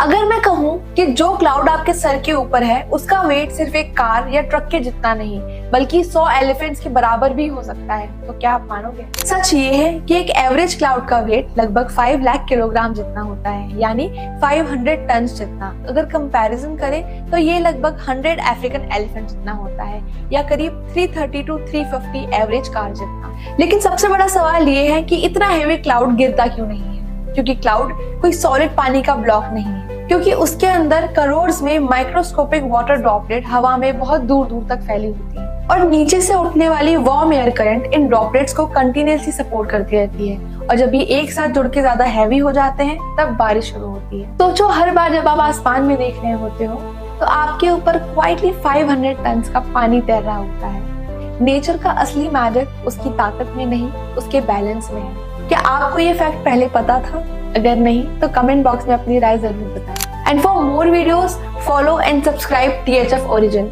अगर मैं कहूँ कि जो क्लाउड आपके सर के ऊपर है उसका वेट सिर्फ एक कार या ट्रक के जितना नहीं बल्कि 100 एलिफेंट्स के बराबर भी हो सकता है, तो क्या आप मानोगे? सच ये है कि एक एवरेज क्लाउड का वेट लगभग 5 लाख किलोग्राम जितना होता है, यानी 500 टन जितना। अगर कंपैरिजन करें तो ये लगभग 100 अफ्रीकन एलिफेंट जितना होता है, या करीब 330 to 350 एवरेज कार जितना। लेकिन सबसे बड़ा सवाल ये है कि इतना हेवी क्लाउड गिरता क्यों नहीं है? क्योंकि क्लाउड कोई सॉलिड पानी का ब्लॉक नहीं है, क्योंकि उसके अंदर करोड्स में माइक्रोस्कोपिक वाटर ड्रॉपलेट हवा में बहुत दूर दूर तक फैली होती है, और नीचे से उठने वाली warm air current in droplets को कंटिन्यूअसली सपोर्ट करती रहती है। और जब ये एक साथ जुड़ के ज्यादा हैवी हो जाते हैं तब बारिश शुरू होती है। सोचो, हर बार जब आप आसमान में देख रहे होते हो तो आपके ऊपर क्वाइटली 500 टन का पानी तैर रहा होता है। नेचर का असली मैजिक उसकी ताकत में नहीं, उसके बैलेंस में है। क्या आपको ये फैक्ट पहले पता था? अगर नहीं तो कमेंट बॉक्स में अपनी राय जरूर बताएं। And for more videos follow and subscribe THF Origin।